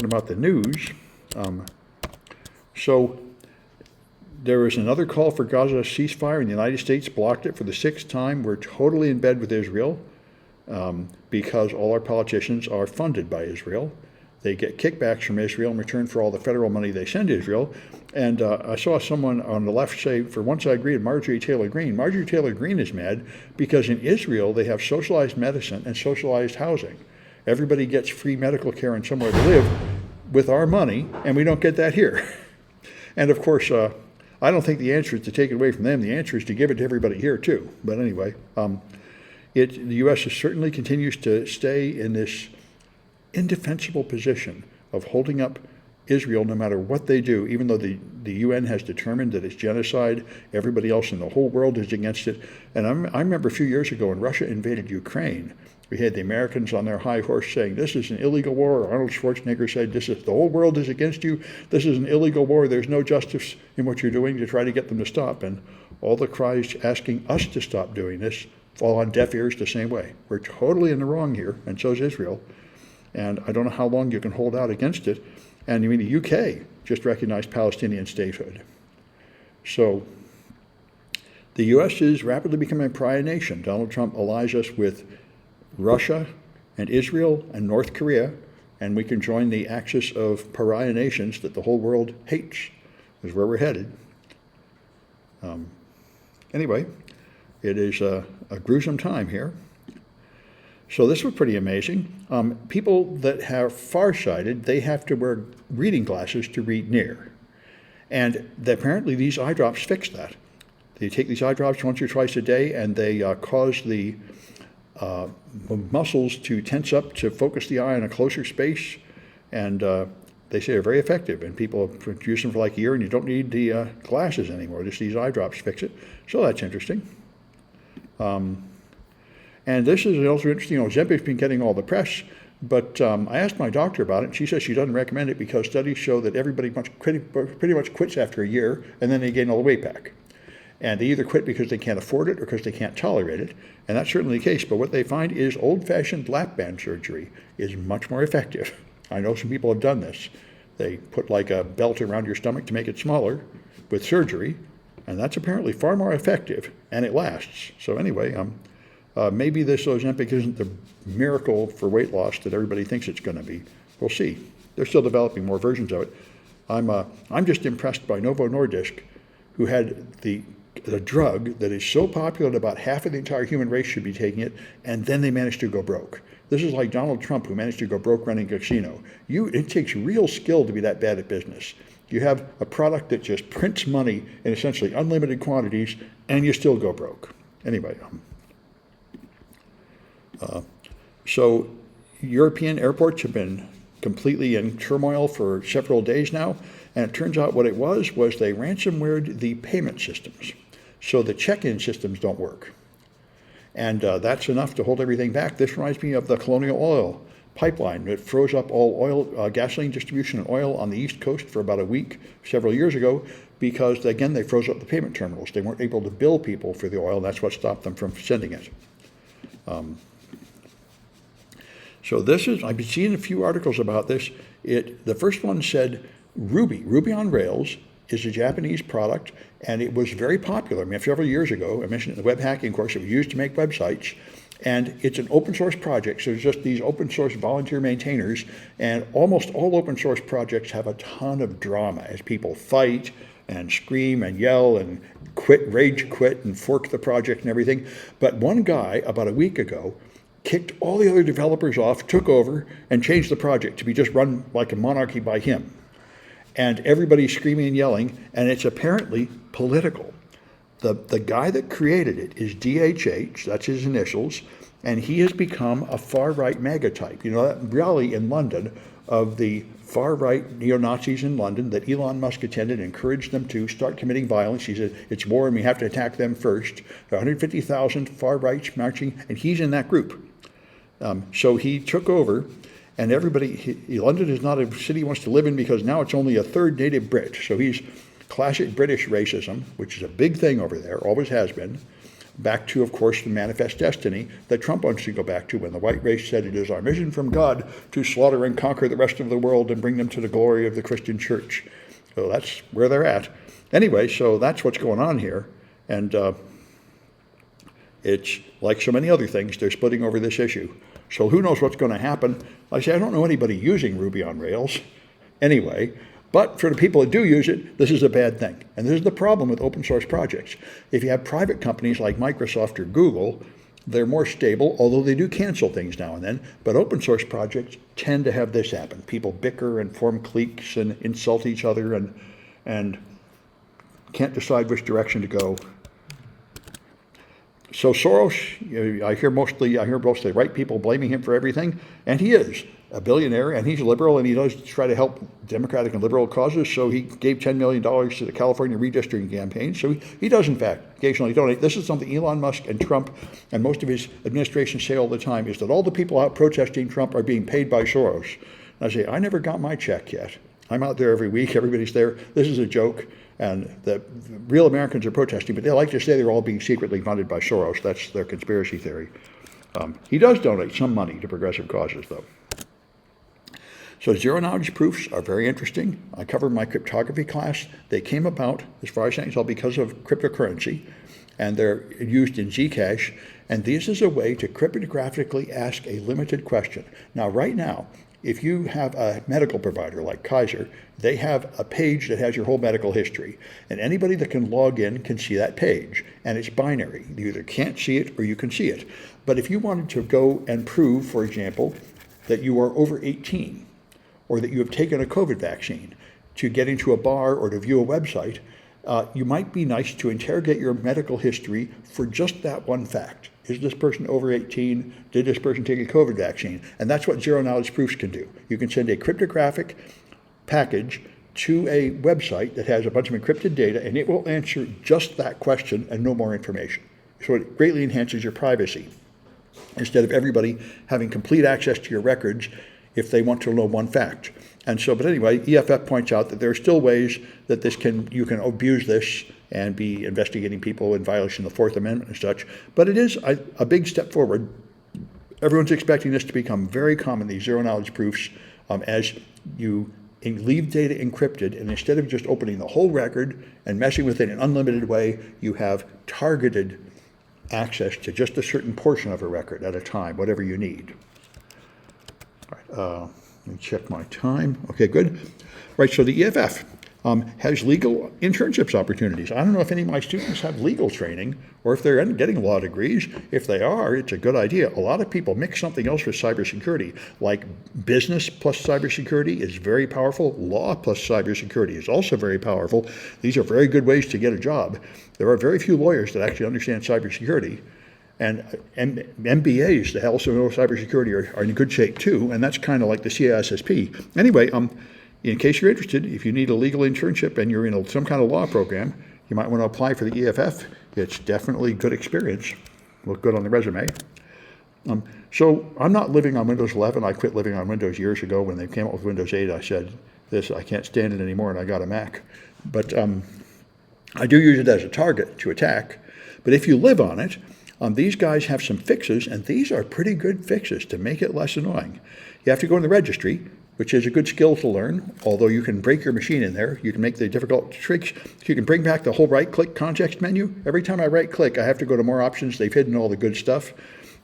talking about the news. So there was another call for Gaza ceasefire, and the United States blocked it for the 6th time. We're totally in bed with Israel because all our politicians are funded by Israel. They get kickbacks from Israel in return for all the federal money they send Israel. And I saw someone on the left say, for once I agree with Marjorie Taylor Greene. Marjorie Taylor Greene is mad because in Israel they have socialized medicine and socialized housing. Everybody gets free medical care and somewhere to live with our money, and we don't get that here. And of course, I don't think the answer is to take it away from them. The answer is to give it to everybody here too. But anyway, the U.S. certainly continues to stay in this indefensible position of holding up Israel no matter what they do, even though the UN has determined that it's genocide. Everybody else in the whole world is against it. And I remember a few years ago when Russia invaded Ukraine, we had the Americans on their high horse saying, this is an illegal war. Arnold Schwarzenegger said, the whole world is against you. This is an illegal war. There's no justice in what you're doing to try to get them to stop. And all the cries asking us to stop doing this fall on deaf ears the same way. We're totally in the wrong here, and so is Israel. And I don't know how long you can hold out against it. And I mean, the UK just recognized Palestinian statehood. So the U.S. is rapidly becoming a pariah nation. Donald Trump allies us with Russia and Israel and North Korea, and we can join the axis of pariah nations that the whole world hates, is where we're headed. Anyway, it is a gruesome time here. So this was pretty amazing. People that have farsighted, they have to wear reading glasses to read near. And apparently these eye drops fix that. They take these eye drops once or twice a day, and they cause the muscles to tense up to focus the eye in a closer space. And they say they're very effective. And people use them for like a year, and you don't need the glasses anymore. Just these eye drops fix it. So that's interesting. And this is also interesting. Ozempic's been getting all the press, but I asked my doctor about it, and she says she doesn't recommend it because studies show that everybody pretty much quits after a year, and then they gain all the weight back. And they either quit because they can't afford it or because they can't tolerate it, and that's certainly the case. But what they find is old-fashioned lap band surgery is much more effective. I know some people have done this. They put like a belt around your stomach to make it smaller with surgery, and that's apparently far more effective, and it lasts. So anyway, maybe this Ozempic isn't the miracle for weight loss that everybody thinks it's going to be. We'll see. They're still developing more versions of it. I'm just impressed by Novo Nordisk, who had the drug that is so popular that about half of the entire human race should be taking it, and then they managed to go broke. This is like Donald Trump, who managed to go broke running a casino. It takes real skill to be that bad at business. You have a product that just prints money in essentially unlimited quantities, and you still go broke. Anyway, so European airports have been completely in turmoil for several days now, and it turns out what it was they ransomwared the payment systems. So the check-in systems don't work. And that's enough to hold everything back. This reminds me of the Colonial Oil pipeline. It froze up all oil, gasoline distribution and oil on the East Coast for about a week several years ago because, again, they froze up the payment terminals. They weren't able to bill people for the oil, and that's what stopped them from sending it. So I've been seeing a few articles about this. The first one said Ruby on Rails is a Japanese product, and it was very popular. I mean, several years ago, I mentioned it in the web hacking course, it was used to make websites, and it's an open source project, so it's just these open source volunteer maintainers, and almost all open source projects have a ton of drama as people fight and scream and yell and rage quit and fork the project and everything. But one guy, about a week ago, kicked all the other developers off, took over, and changed the project to be just run like a monarchy by him. And everybody's screaming and yelling, and it's apparently political. The guy that created it is DHH, that's his initials, and he has become a far-right MAGA type. That rally in London of the far-right neo-Nazis in London that Elon Musk attended, encouraged them to start committing violence. He said, it's war and we have to attack them first. There are 150,000 far-rights marching, and he's in that group. So he took over, and London is not a city he wants to live in because now it's only a third native Brit. So he's classic British racism, which is a big thing over there, always has been. back to, of course, the manifest destiny that Trump wants to go back to when the white race said it is our mission from God to slaughter and conquer the rest of the world and bring them to the glory of the Christian church. So that's where they're at. Anyway, so that's what's going on here. And it's like so many other things, they're splitting over this issue. So who knows what's going to happen? Like I say, I don't know anybody using Ruby on Rails anyway. But for the people that do use it, this is a bad thing. And this is the problem with open source projects. If you have private companies like Microsoft or Google, they're more stable, although they do cancel things now and then. But open source projects tend to have this happen. People bicker and form cliques and insult each other and can't decide which direction to go. So Soros, I hear mostly white people blaming him for everything, and he is a billionaire, and he's liberal, and he does try to help Democratic and liberal causes. So he gave $10 million to the California redistricting campaign. So he does, in fact, occasionally donate. This is something Elon Musk and Trump and most of his administration say all the time, is that all the people out protesting Trump are being paid by Soros. And I say, I never got my check yet. I'm out there every week. Everybody's there. This is a joke. And the real Americans are protesting, but they like to say they're all being secretly funded by Soros. That's their conspiracy theory. He does donate some money to progressive causes, though. So zero-knowledge proofs are very interesting. I covered my cryptography class. They came about, as far as I can tell, because of cryptocurrency, and they're used in Zcash. And this is a way to cryptographically ask a limited question. Now, right now, if you have a medical provider like Kaiser, they have a page that has your whole medical history. And anybody that can log in can see that page. And it's binary. You either can't see it or you can see it. But if you wanted to go and prove, for example, that you are over 18, or that you have taken a COVID vaccine, to get into a bar or to view a website, you might be nice to interrogate your medical history for just that one fact. Is this person over 18? Did this person take a COVID vaccine? And that's what zero-knowledge proofs can do. You can send a cryptographic package to a website that has a bunch of encrypted data, and it will answer just that question and no more information. So it greatly enhances your privacy, instead of everybody having complete access to your records if they want to know one fact. And so, but anyway, EFF points out that there are still ways that you can abuse this and be investigating people in violation of the Fourth Amendment and such. But it is a big step forward. Everyone's expecting this to become very common, these zero-knowledge proofs, as you leave data encrypted, and instead of just opening the whole record and messing with it in an unlimited way, you have targeted access to just a certain portion of a record at a time, whatever you need. All right, let me check my time. Okay, good. Right, so the EFF has legal internships opportunities. I don't know if any of my students have legal training or if they're getting law degrees. If they are, it's a good idea. A lot of people mix something else with cybersecurity, like business plus cybersecurity is very powerful. Law plus cybersecurity is also very powerful. These are very good ways to get a job. There are very few lawyers that actually understand cybersecurity. And MBAs that also know cybersecurity are in good shape too, and that's kind of like the CISSP. Anyway, in case you're interested, if you need a legal internship and you're in some kind of law program, you might want to apply for the EFF. It's definitely good experience. Look good on the resume. So I'm not living on Windows 11. I quit living on Windows years ago. When they came up with Windows 8, I said, I can't stand it anymore, and I got a Mac. But I do use it as a target to attack. But if you live on it, these guys have some fixes, and these are pretty good fixes to make it less annoying. You have to go in the registry, which is a good skill to learn, although you can break your machine in there. You can make the difficult tricks. You can bring back the whole right-click context menu. Every time I right-click, I have to go to more options. They've hidden all the good stuff.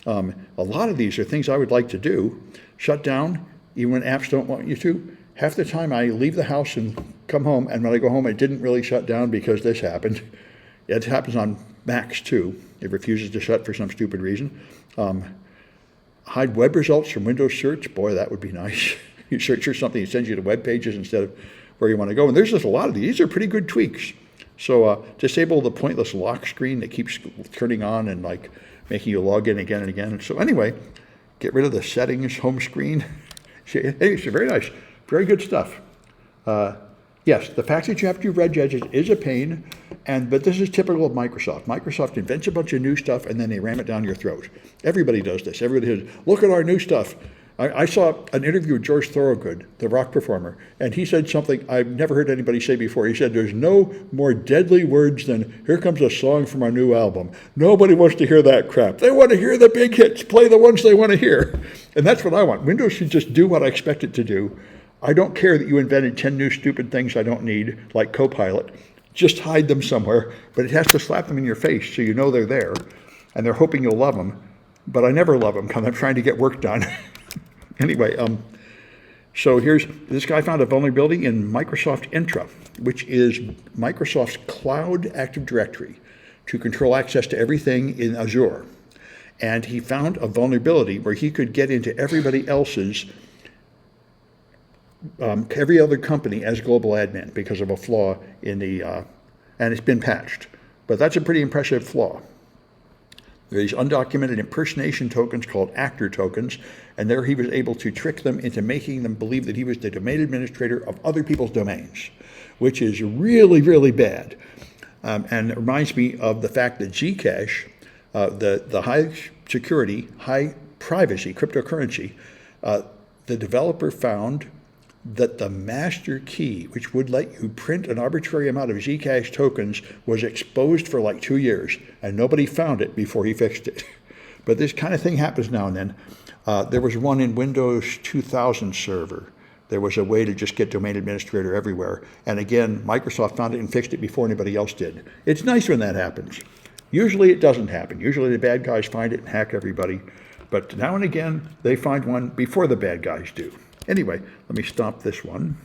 A lot of these are things I would like to do. Shut down, even when apps don't want you to. Half the time I leave the house and come home, and when I go home, it didn't really shut down because this happened. It happens on Macs, too. It refuses to shut for some stupid reason. Hide web results from Windows search. Boy, that would be nice. You search for something, it sends you to web pages instead of where you want to go. And there's just a lot of these. These are pretty good tweaks. So disable the pointless lock screen that keeps turning on and like making you log in again and again. So anyway, get rid of the settings home screen. It's very nice. Very good stuff. Yes, the fact that you have to do reg edges is a pain, but this is typical of Microsoft. Microsoft invents a bunch of new stuff and then they ram it down your throat. Everybody does this. Everybody says, look at our new stuff. I saw an interview with George Thorogood, the rock performer, and he said something I've never heard anybody say before. He said, there's no more deadly words than, here comes a song from our new album. Nobody wants to hear that crap. They want to hear the big hits, play the ones they want to hear. And that's what I want. Windows should just do what I expect it to do. I don't care that you invented 10 new stupid things I don't need, like Copilot. Just hide them somewhere, but it has to slap them in your face so you know they're there, and they're hoping you'll love them. But I never love them because I'm trying to get work done. Anyway, so this guy found a vulnerability in Microsoft Entra, which is Microsoft's cloud Active Directory to control access to everything in Azure. And he found a vulnerability where he could get into everybody else's, every other company as global admin because of a flaw in the, and it's been patched. But that's a pretty impressive flaw. There are these undocumented impersonation tokens called actor tokens, and there he was able to trick them into making them believe that he was the domain administrator of other people's domains, which is really, really bad. And it reminds me of the fact that Gcash, the high security, high privacy cryptocurrency, the developer found that the master key, which would let you print an arbitrary amount of Zcash tokens, was exposed for like 2 years, and nobody found it before he fixed it. But this kind of thing happens now and then. There was one in Windows 2000 server. There was a way to just get domain administrator everywhere. And again, Microsoft found it and fixed it before anybody else did. It's nice when that happens. Usually it doesn't happen. Usually the bad guys find it and hack everybody. But now and again, they find one before the bad guys do. Anyway, let me stop this one.